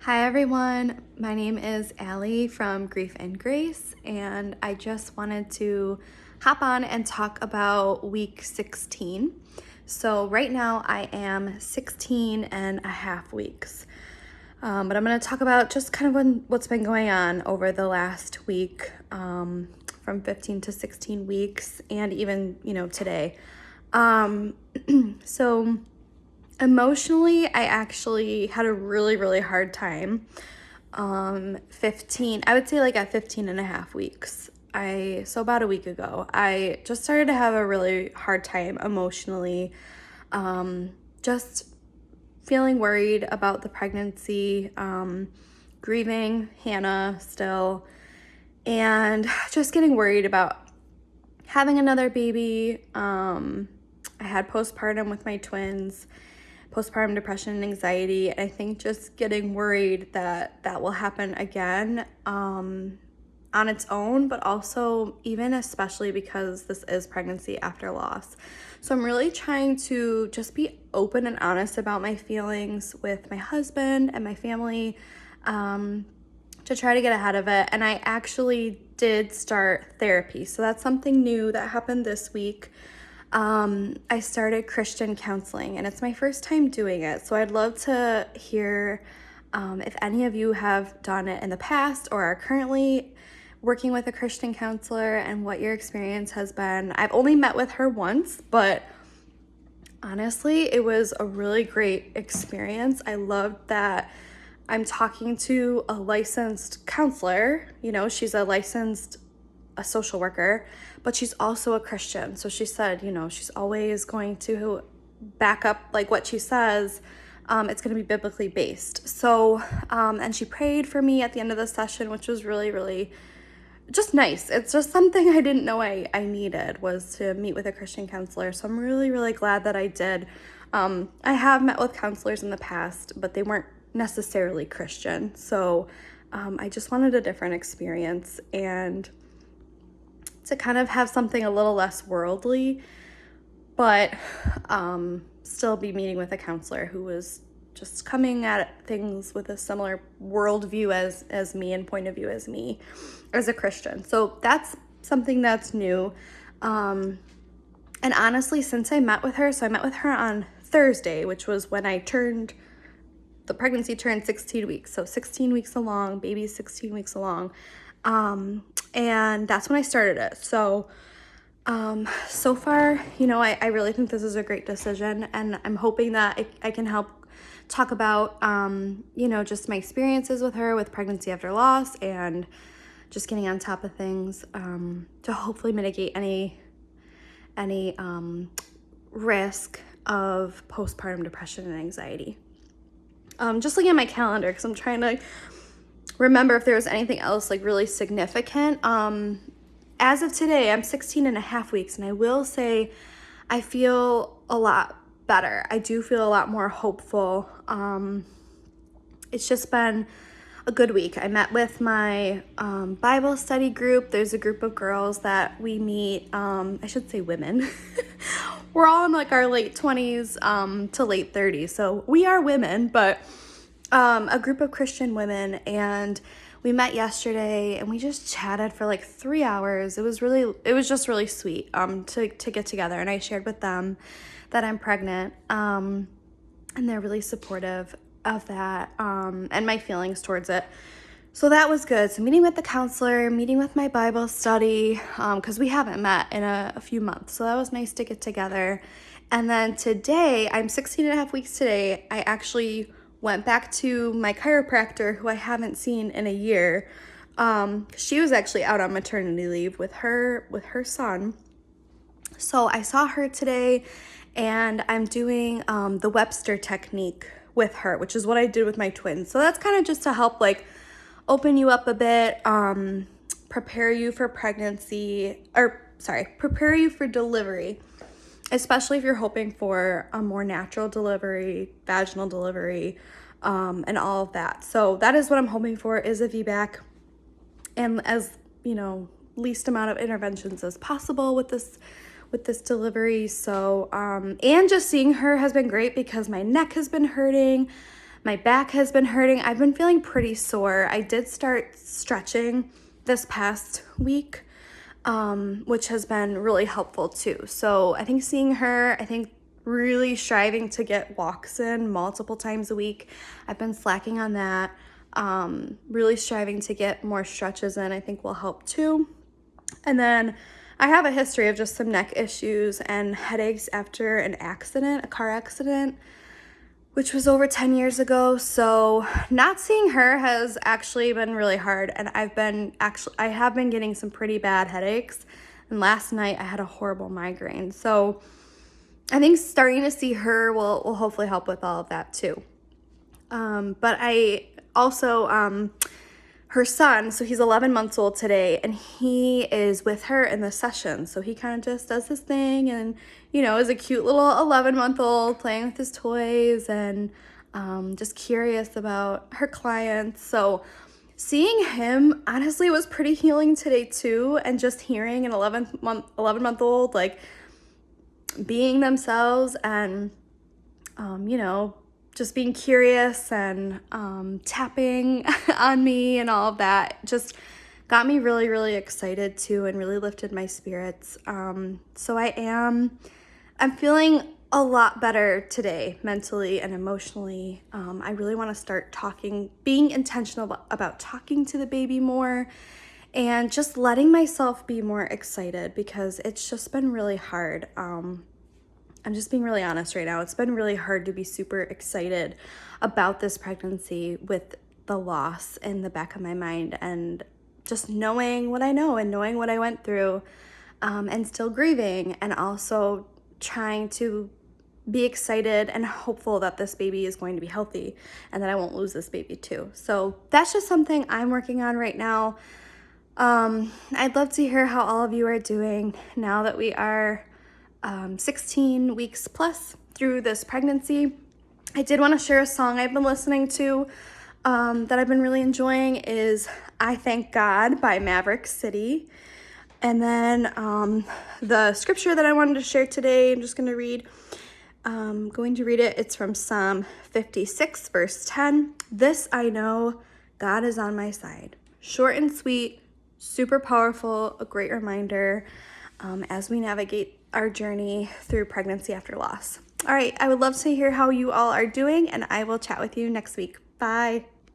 Hi everyone, my name is Allie from Grief and Grace, and I just wanted to hop on and talk about week 16. So right now I am 16 and a half weeks, but I'm going to talk about just kind of what's been going on over the last week, from 15 to 16 weeks, and even, today. So emotionally, I actually had a really hard time. 15, I would say like at 15 and a half weeks. So about a week ago, I just started to have a really hard time emotionally. Just feeling worried about the pregnancy, grieving Hannah still, and just getting worried about having another baby. I had postpartum with my twins, postpartum depression and anxiety, and I think just getting worried that will happen again on its own, but also even especially because this is pregnancy after loss. So I'm really trying to just be open and honest about my feelings with my husband and my family, to try to get ahead of it. And I actually did start therapy. So that's something new that happened this week. I started Christian counseling, and it's my first time doing it. So I'd love to hear if any of you have done it in the past or are currently working with a Christian counselor and what your experience has been. I've only met with her once, but honestly, it was a really great experience. I loved that I'm talking to a licensed counselor. She's a social worker, but she's also a Christian. So she said, she's always going to back up like what she says. It's going to be biblically based. So, and she prayed for me at the end of the session, which was really just nice. It's just something I didn't know I needed, was to meet with a Christian counselor. So I'm really glad that I did. I have met with counselors in the past, but they weren't necessarily Christian. So I just wanted a different experience and to kind of have something a little less worldly, but still be meeting with a counselor who was just coming at things with a similar worldview as me and point of view as me as a Christian. So that's something that's new. And honestly, since I met with her, so I met with her on Thursday, which was when the pregnancy turned 16 weeks. So 16 weeks along, baby's 16 weeks along. And that's when I started it. So, so far, I really think this is a great decision, and I'm hoping that I can help talk about, just my experiences with her with pregnancy after loss and just getting on top of things, to hopefully mitigate any risk of postpartum depression and anxiety. Just looking at my calendar, because I'm trying to remember if there was anything else like really significant. As of today, I'm 16 and a half weeks, and I will say I feel a lot better. I do feel a lot more hopeful. It's just been a good week. I met with my Bible study group. There's a group of girls that we meet, I should say women. We're all in like our late 20s to late 30s. So we are women, but a group of Christian women, and we met yesterday and we just chatted for like 3 hours. It was just really sweet to get together, and I shared with them that I'm pregnant, and they're really supportive of that, and my feelings towards it. So that was good. So meeting with the counselor, meeting with my Bible study, because we haven't met in a few months. So that was nice to get together. And then today, I'm 16 and a half weeks today. I actually went back to my chiropractor, who I haven't seen in a year. She was actually out on maternity leave with her son. So I saw her today, and I'm doing the Webster technique with her, which is what I did with my twins. So that's kind of just to help like open you up a bit, prepare you for prepare you for delivery, especially if you're hoping for a more natural delivery, vaginal delivery, and all of that. So that is what I'm hoping for, is a VBAC, and as least amount of interventions as possible with this delivery. So and just seeing her has been great, because my neck has been hurting, My back has been hurting. I've been feeling pretty sore. I did start stretching this past week, which has been really helpful too. So I think seeing her, I think really striving to get walks in multiple times a week. I've been slacking on that. Really striving to get more stretches in, I think will help too. And then I have a history of just some neck issues and headaches after an accident, a car accident, which was over 10 years ago. So not seeing her has actually been really hard. And I have been getting some pretty bad headaches. And last night I had a horrible migraine. So I think starting to see her will hopefully help with all of that too. But I also, her son, so he's 11 months old today, and he is with her in the session. So he kind of just does his thing and, is a cute little 11-month-old playing with his toys and just curious about her clients. So seeing him honestly was pretty healing today too. And just hearing an 11-month-old like being themselves and, just being curious and tapping on me and all of that just got me really, really excited too and really lifted my spirits. So I'm feeling a lot better today, mentally and emotionally. I really want to start being intentional about talking to the baby more and just letting myself be more excited because it's just been really hard. I'm just being really honest right now. It's been really hard to be super excited about this pregnancy with the loss in the back of my mind and just knowing what I know and knowing what I went through, and still grieving, and also trying to be excited and hopeful that this baby is going to be healthy and that I won't lose this baby too. So that's just something I'm working on right now. I'd love to hear how all of you are doing now that we are 16 weeks plus through this pregnancy. I did want to share a song I've been listening to that I've been really enjoying is I Thank God by Maverick. And then the scripture that I wanted to share today, I'm just going to read. Going to read it. It's from Psalm 56, verse 10. This I know, God is on my side. Short and sweet, super powerful, a great reminder as we navigate our journey through pregnancy after loss. All right, I would love to hear how you all are doing, and I will chat with you next week. Bye.